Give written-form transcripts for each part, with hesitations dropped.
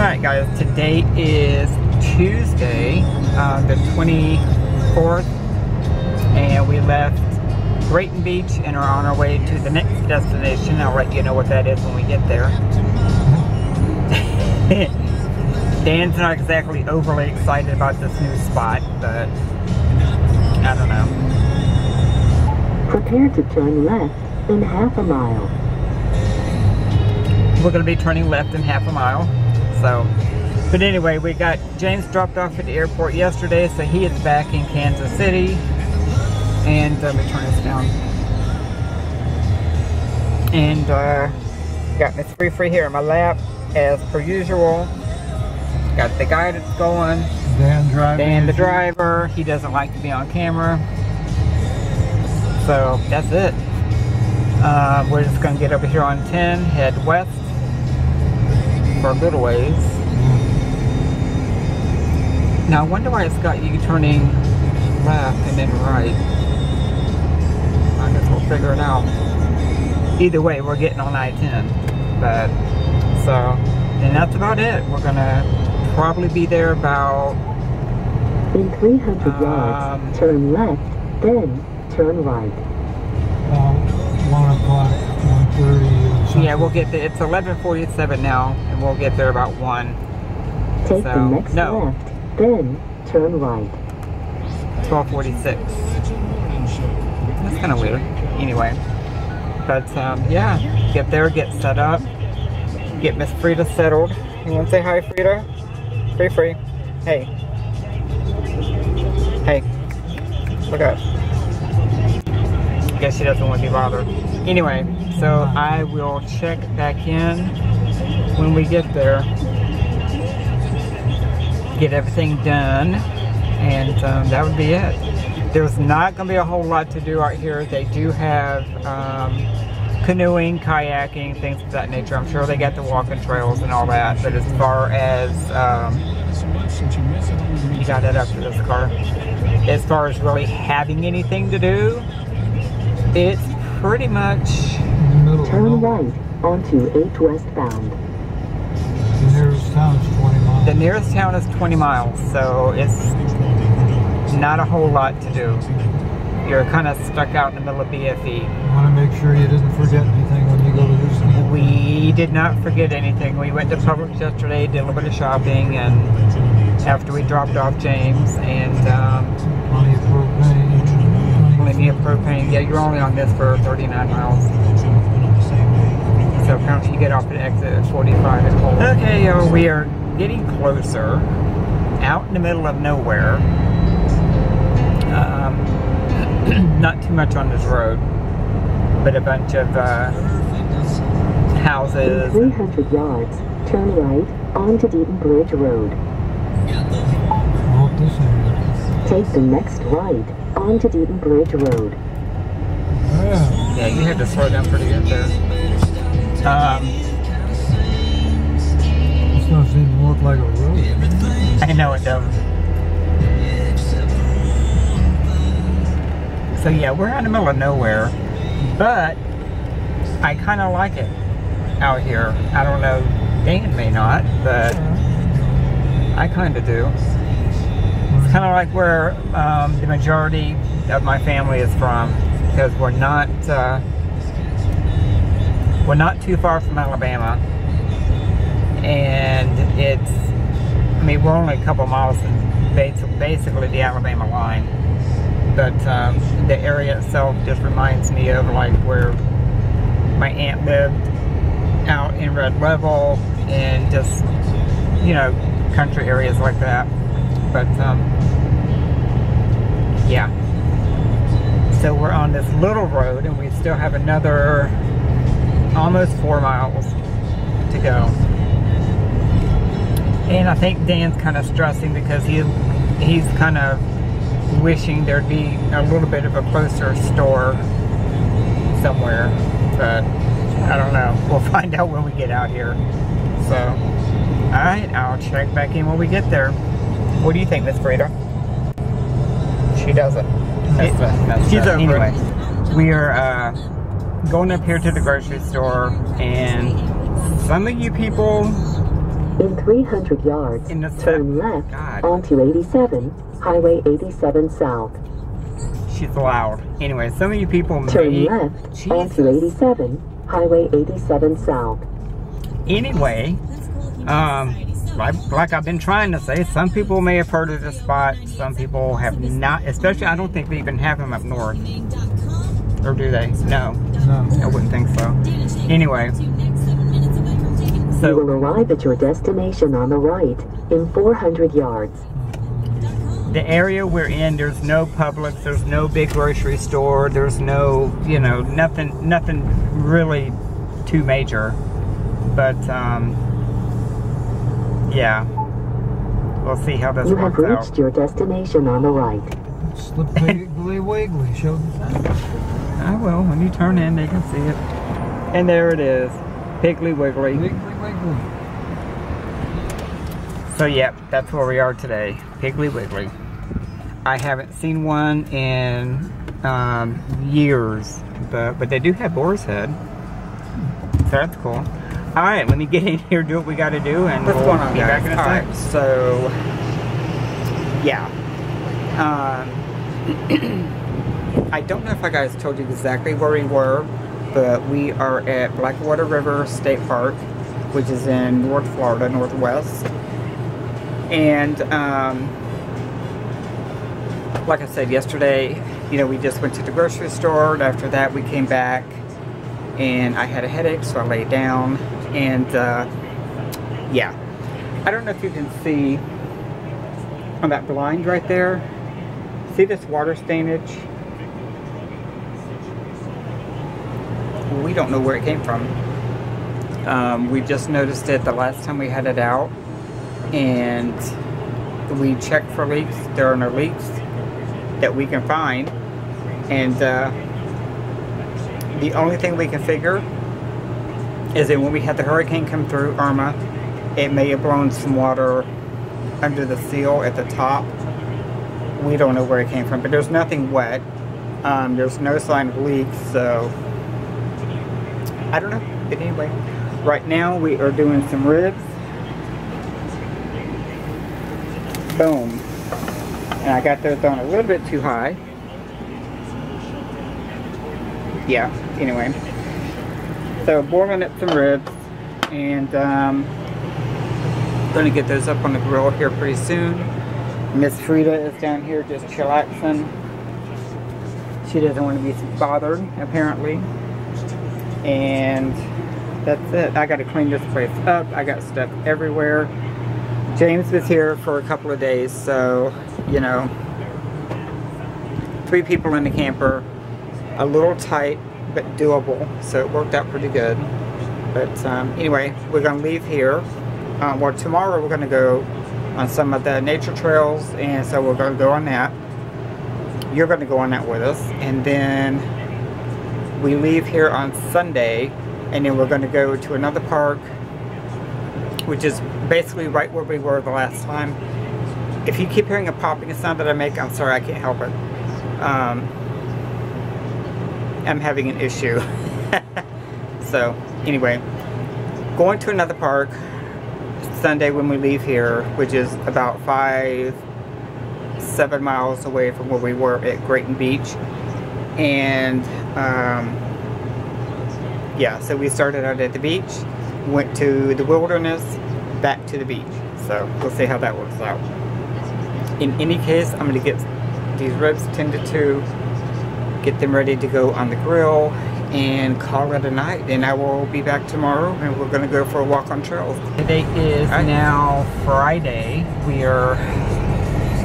Alright guys, today is Tuesday, the 24th, and we left Grayton Beach and are on our way to the next destination. I'll let you know what that is when we get there. Dan's not exactly overly excited about this new spot, but I don't know. Prepare to turn left in half a mile. We're going to be turning left in half a mile. So, but anyway, we got James dropped off at the airport yesterday, so he is back in Kansas City. And let me turn this down. And got Miss Free here in my lap, as per usual. Got the guy that's going. Dan the driver. He doesn't like to be on camera. So that's it. We're just going to get over here on 10, head west for a little ways. Now I wonder why it's got you turning left and then right. I guess we'll figure it out. Either way, we're getting on I-10. But, so, and that's about it. We're going to probably be there about... In 300 yards, turn left, then turn right. 1 o'clock, 1:30. Yeah, we'll get there. It's 11:47 now, and we'll get there about 1. Take the next left, then turn right. 12:46. That's kind of weird. Anyway, but yeah, get there, get set up, get Miss Frida settled. You want to say hi, Frida? Free. Hey. Hey. Look up. Guess she doesn't want to be bothered. Anyway, so I will check back in when we get there, get everything done, and that would be it. There's not going to be a whole lot to do out here. They do have canoeing, kayaking, things of that nature. I'm sure they got the walking trails and all that, but as far as you got that after this car, as far as really having anything to do, it's pretty much... Turn right onto 8 westbound. The nearest town is 20 miles. The nearest town is 20 miles, so it's not a whole lot to do. You're kind of stuck out in the middle of BFE. You want to make sure you didn't forget anything when you go to this thing. We did not forget anything. We went to Publix yesterday, did a little bit of shopping, and after we dropped off James, and Plenty of propane. plenty of propane. Yeah, you're only on this for 39 miles. So apparently you get off at exit at 45 at Cole. Okay, y'all, we are getting closer, out in the middle of nowhere. Not too much on this road, but a bunch of houses. In 300 yards, turn right onto Deaton Bridge Road. Take the next right onto Deaton Bridge Road. Yeah, you had to slow down pretty good there. This doesn't even look like a road. I know it does. So yeah, we're in the middle of nowhere, but I kind of like it out here. I don't know, Dan may not, but I kind of do. It's kind of like where the majority of my family is from, because we're not too far from Alabama, and it's, I mean, we're only a couple miles from basically the Alabama line, but the area itself just reminds me of like where my aunt lived out in Red Level, and just, you know, country areas like that. But yeah, so we're on this little road, and we still have another almost 4 miles to go. And I think Dan's kind of stressing because he's kind of wishing there'd be a little bit of a closer store somewhere, but I don't know. We'll find out when we get out here. So, alright, I'll check back in when we get there. What do you think, Miss Frida? She doesn't. She's over anyway. We are going up here to the grocery store, and some of you people In 300 yards, In the turn left God. onto 87, Highway 87 South. She's loud. Anyway, some of you people Turn may... left onto 87, Highway 87 South. Anyway, like I've been trying to say, some people may have heard of this spot. Some people have not. Especially, I don't think we even have them up north. Or do they? No. No. I wouldn't think so. Anyway. You will arrive at your destination on the right in 400 yards. The area we're in, there's no Publix, there's no big grocery store, there's no, you know, nothing really too major. But, yeah. We'll see how this You have works out. reached your destination on the right. Slip Piggly Wiggly showed I will. When you turn in, they can see it. And there it is. Piggly Wiggly. Wiggly Wiggly. So, yep, that's where we are today. Piggly Wiggly. I haven't seen one in years, but they do have Boar's Head. So that's cool. All right, let me get in here, do what we got to do, and What's going on, be back guys? in a sec. Alright, So, yeah. I don't know if I guys told you exactly where we were, but we are at Blackwater River State Park, which is in North Florida, Northwest. And like I said yesterday, you know, we just went to the grocery store. And after that, we came back, and I had a headache, so I laid down. And yeah, I don't know if you can see on that blind right there. See this water stainage? We don't know where it came from. We just noticed it the last time we had it out, and we checked for leaks. There are no leaks that we can find, and the only thing we can figure is that when we had the hurricane come through, Irma, it may have blown some water under the seal at the top. We don't know where it came from, but there's nothing wet. There's no sign of leaks, so I don't know. But anyway, right now we are doing some ribs. Boom. And I got those on a little bit too high. Yeah, anyway. So boiling up some ribs, and gonna get those up on the grill here pretty soon. Miss Frida is down here just chillaxing. She doesn't want to be bothered, apparently. And that's it. I gotta clean this place up. I got stuff everywhere. James was here for a couple of days, so, you know, 3 people in the camper. A little tight, but doable, so it worked out pretty good. But anyway, we're gonna leave here. Well, tomorrow we're gonna go on some of the nature trails, and so we're gonna go on that. You're gonna go on that with us, and then we leave here on Sunday, and then we're gonna go to another park, which is basically right where we were the last time. If you keep hearing a popping sound that I make, I'm sorry, I can't help it. I'm having an issue. So anyway, going to another park Sunday when we leave here, which is about 5-7 miles away from where we were at Grayton Beach. And yeah, so we started out at the beach, went to the wilderness, back to the beach. So we'll see how that works out. In any case, I'm going to get these ribs tended to, get them ready to go on the grill, and call it a night. And I will be back tomorrow, and we're going to go for a walk on trails. Today is now Friday. We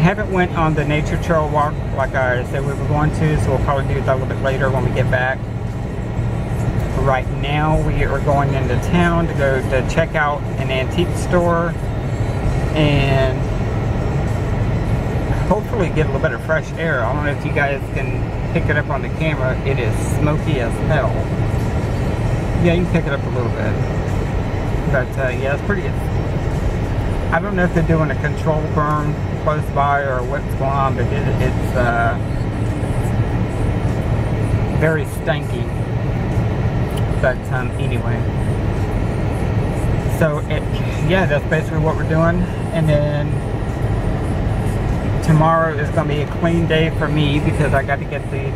haven't went on the nature trail walk like I said we were going to, so we'll probably do that a little bit later when we get back. Right now we are going into town to go to check out an antique store and hopefully get a little bit of fresh air. I don't know if you guys can pick it up on the camera. It is smoky as hell. Yeah, you can pick it up a little bit. But yeah, it's pretty. I don't know if they're doing a control burn close by or what's going on, but it's very stanky. But anyway, so So yeah, that's basically what we're doing. And then tomorrow is going to be a clean day for me because I got to get the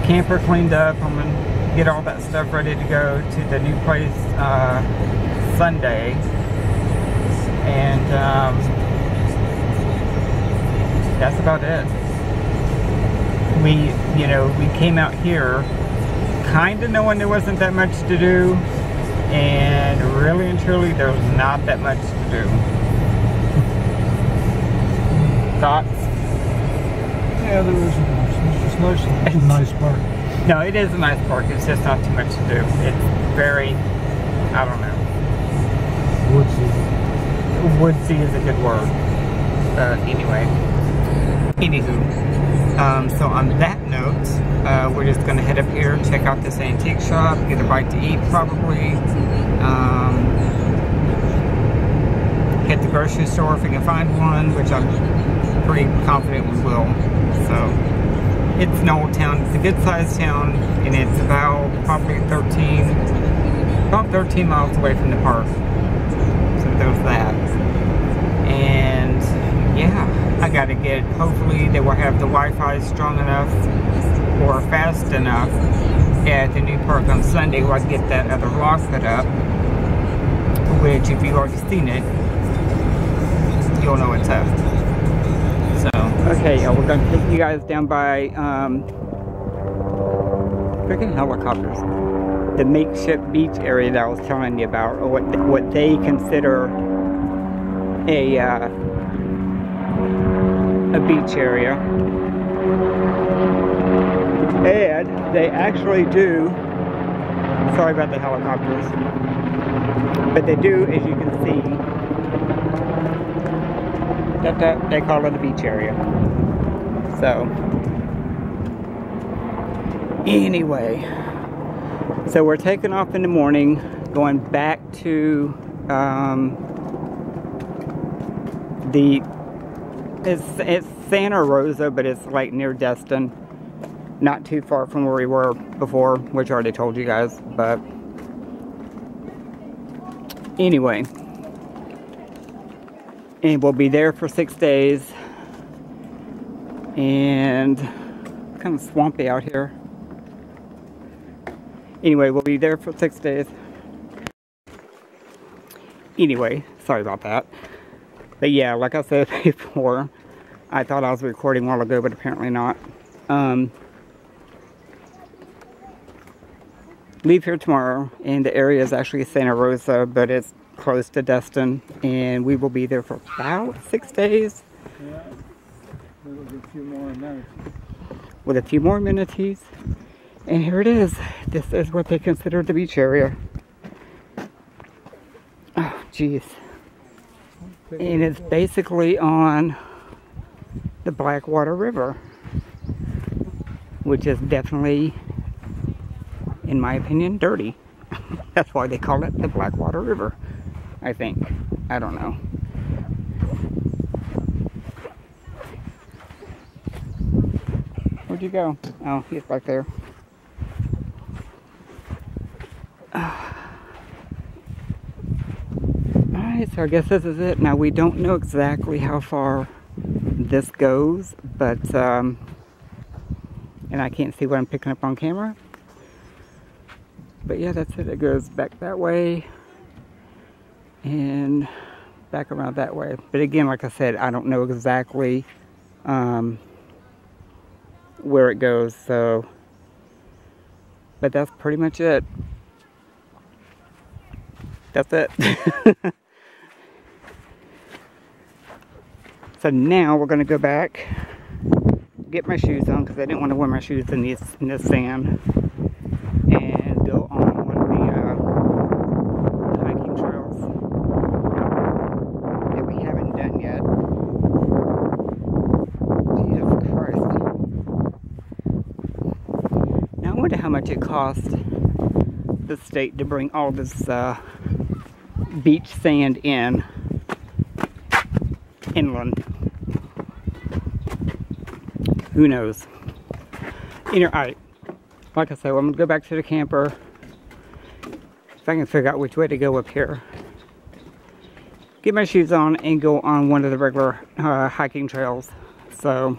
camper cleaned up. I'm going to get all that stuff ready to go to the new place Sunday. And that's about it. We came out here kind of knowing there wasn't that much to do, and really and truly there's not that much to do. Thoughts? Yeah, there isn't much. It's nice. It's a nice park. No, it is a nice park. It's just not too much to do. It's very, I don't know. Woodsy. Woodsy is a good word. Anyway. Anywho. So on that note, we're just going to head up here, check out this antique shop, get a bite to eat probably. Hit the grocery store if we can find one, which I'm pretty confident we will. So it's an old town. It's a good sized town, and it's about probably 13 miles away from the park. So there's that. And yeah, I gotta get, hopefully they will have the Wi-Fi strong enough or fast enough at the new park on Sunday where I can get that other lock put up, which if you've already seen it, you'll know it's up. So, okay, y'all, we're gonna take you guys down by freaking helicopters. The makeshift beach area that I was telling you about, or what they consider a beach area. And they actually do, sorry about the helicopters, but they do, as you can see, that they call it a beach area. So anyway, so we're taking off in the morning, going back to it's Santa Rosa, but it's like near Destin, not too far from where we were before, which I already told you guys. But anyway, and we'll be there for 6 days, and it's kind of swampy out here. Anyway, we'll be there for 6 days. Anyway, sorry about that. But yeah, like I said before, I thought I was recording a while ago, but apparently not. Leave here tomorrow, and the area is actually Santa Rosa, but it's close to Destin, and we will be there for about 6 days. Yeah, with a few more amenities. With a few more amenities. And here it is. This is what they consider the beach area. Oh, jeez. And it's basically on the Blackwater River, which is definitely, in my opinion, dirty. That's why they call it the Blackwater River, I think. I don't know. Where'd you go? Oh, he's back there. Alright, so I guess this is it. Now, we don't know exactly how far this goes, but, and I can't see what I'm picking up on camera. But yeah, that's it. It goes back that way and back around that way. But again, like I said, I don't know exactly where it goes, so, but that's pretty much it. That's it. So now we're going to go back, get my shoes on, because I didn't want to wear my shoes in this sand, and go on one of the hiking trails that we haven't done yet. Jesus Christ. Now I wonder how much it cost the state to bring all this beach sand inland. Who knows? You know, alright, like I said, I'm gonna go back to the camper. If I can figure out which way to go up here. get my shoes on and go on one of the regular hiking trails. So,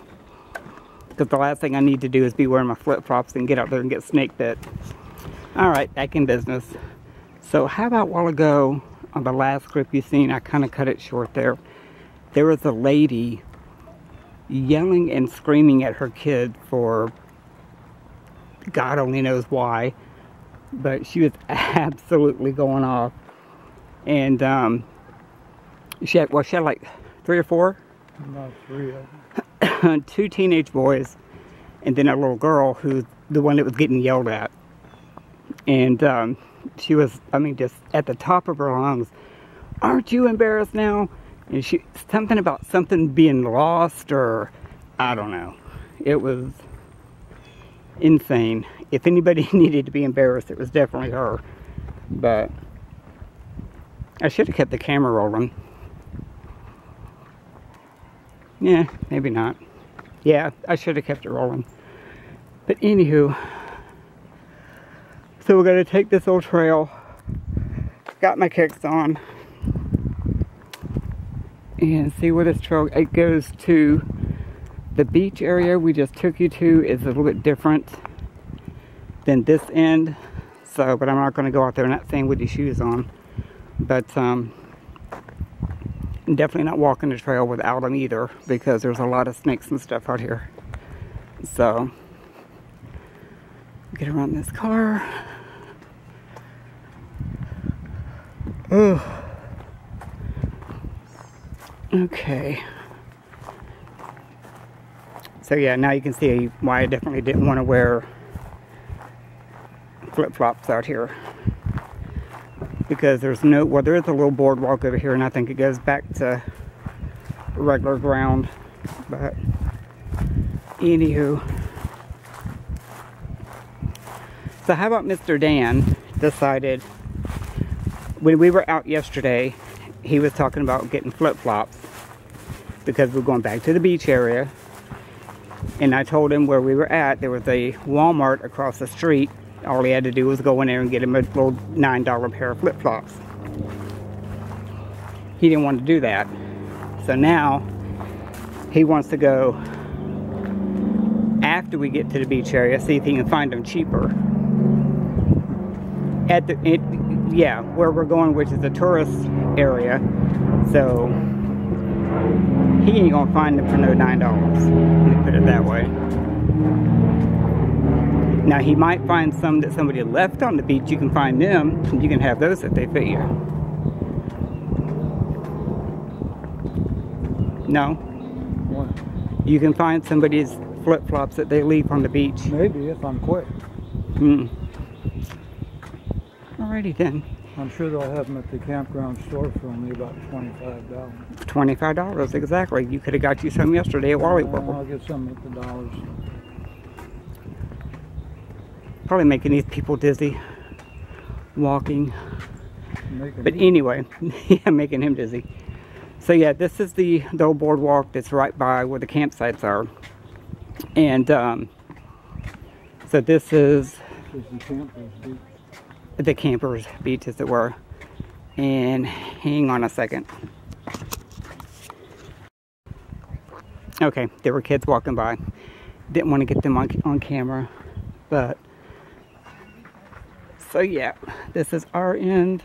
because the last thing I need to do is be wearing my flip-flops and get out there and get snake bit. Alright, back in business. So how about a while ago, on the last clip you seen, I kind of cut it short there. There was a lady yelling and screaming at her kid for God only knows why. But she was absolutely going off. And she had like 3 or 4? Not 3 of them. 2 teenage boys, and then a little girl who's the one that was getting yelled at. And she was, I mean, just at the top of her lungs. Aren't you embarrassed now? And she, something about something being lost, or I don't know. It was insane. If anybody needed to be embarrassed, it was definitely her. But I should have kept the camera rolling. Yeah, maybe not. Yeah, I should have kept it rolling. But anywho, so we're going to take this old trail. Got my kicks on. And see where this trail, it goes to the beach area we just took you to is a little bit different than this end. So, but I'm not going to go out there not saying with your shoes on. But, definitely not walking the trail without them either, because there's a lot of snakes and stuff out here. So, get around this car. Ugh. Okay. So yeah, now you can see why I definitely didn't want to wear flip-flops out here. Because there's no, well, there is a little boardwalk over here, and I think it goes back to regular ground. But anywho, so how about Mr. Dan decided, when we were out yesterday, he was talking about getting flip-flops because we're going back to the beach area. And I told him where we were at, there was a Walmart across the street. All he had to do was go in there and get him a little $9 pair of flip-flops. He didn't want to do that. So now, he wants to go, after we get to the beach area, see if he can find them cheaper. At the, yeah, where we're going, which is a tourist area. So, he ain't gonna find them for no $9. Let me put it that way. Now, he might find some that somebody left on the beach. You can find them, and you can have those if they fit you. No? What? You can find somebody's flip-flops that they leave on the beach. Maybe, if I'm quick. Alrighty then. I'm sure they'll have them at the campground store for only about $25. $25, exactly. You could have got you some yesterday at Wally World. I'll get some at the dollars. Probably making these people dizzy. Walking. But anyway, yeah, making him dizzy. So yeah, this is the old boardwalk that's right by where the campsites are. And so this is the campers beach, as it were. And hang on a second. Okay, there were kids walking by. Didn't want to get them on camera, but so yeah, this is our end.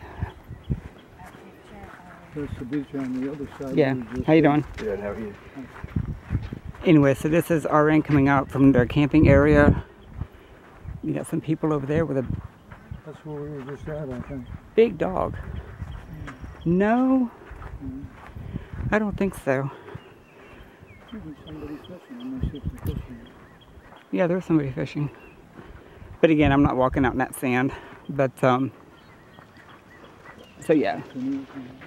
There's the beach on the other side. Yeah, how you doing? Good, how are you? Anyway, so this is our end coming out from their camping area. You got some people over there with a... That's where we were just at, I think. Big dog. No? I don't think so. Somebody fishing. I'm gonna see if they're fishing. Yeah, there's somebody fishing. But again, I'm not walking out in that sand. But, so yeah.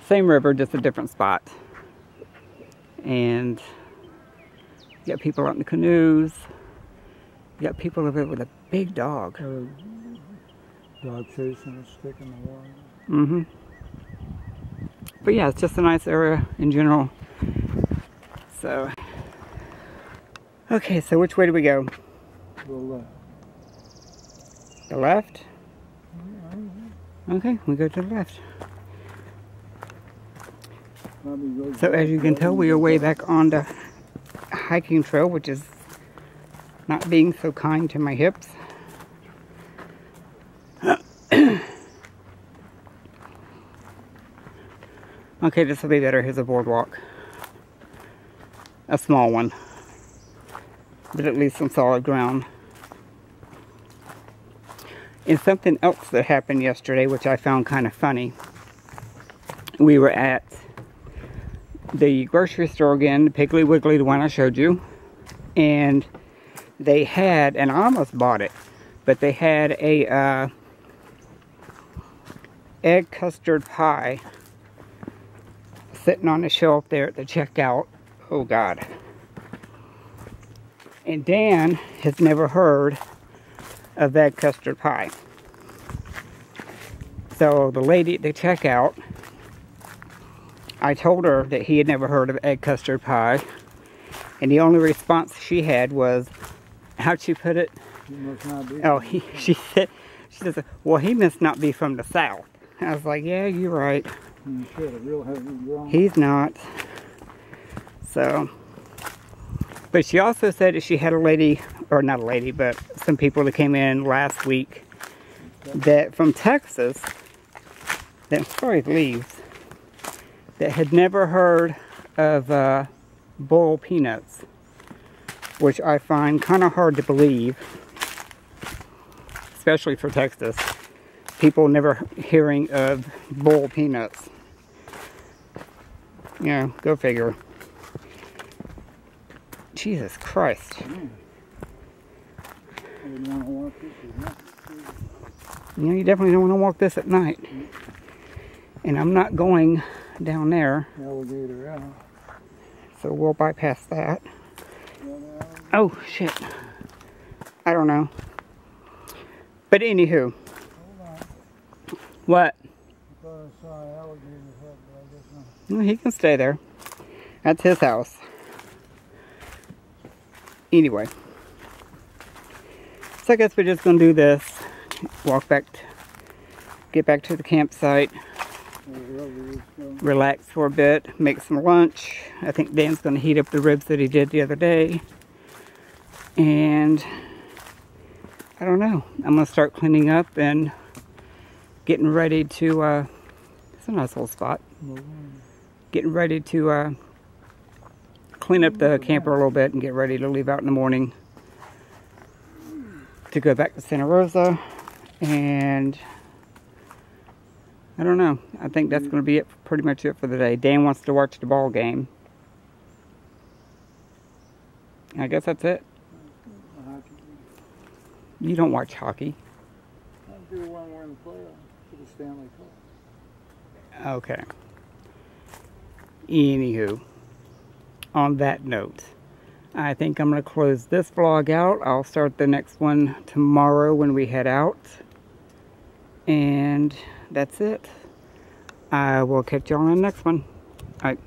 Same river, just a different spot. And you got people out in the canoes. You got people over there with a big dog. Dog chasing a stick in the water. Mm-hmm. But yeah, it's just a nice area in general. So, okay, so which way do we go? The left. The left? Okay, we go to the left. So as you can tell, we are way back on the hiking trail, which is not being so kind to my hips. Okay, this will be better. Here's a boardwalk. A small one, but at least some solid ground. And something else that happened yesterday, which I found kind of funny. We were at the grocery store again, Piggly Wiggly, the one I showed you. And they had, and I almost bought it, but they had a egg custard pie sitting on the shelf there at the checkout. Oh God. And Dan has never heard of egg custard pie. So the lady at the checkout, I told her that he had never heard of egg custard pie, and the only response she had was, how'd she put it? Oh, she says, well, he must not be from the South. I was like, yeah, you're right. He's not. So, but she also said that she had a lady, or not a lady, but some people that came in last week that from Texas, that, sorry, leaves, that had never heard of boiled peanuts, which I find kind of hard to believe, especially for Texas. People never hearing of boiled peanuts. You know, go figure. Jesus Christ. You know, you definitely don't want to walk this at night. And I'm not going down there. Alligator out. So we'll bypass that. Oh, shit. I don't know. But anywho. What? I thought I saw an alligator head, but I guess not. Well, he can stay there. That's his house. Anyway. So I guess we're just going to do this. Walk back, get back to the campsite. Relax for a bit. Make some lunch. I think Dan's going to heat up the ribs that he did the other day. And I don't know. I'm going to start cleaning up and getting ready to, it's a nice little spot. Getting ready to clean up the camper a little bit and get ready to leave out in the morning to go back to Santa Rosa. And I don't know. I think that's going to be it, pretty much it for the day. Dan wants to watch the ball game. I guess that's it. You don't watch hockey. I do when we're in the playoffs for the Stanley Cup. Okay. Anywho, on that note, I think I'm going to close this vlog out. I'll start the next one tomorrow when we head out. And that's it. I will catch you on the next one. All right.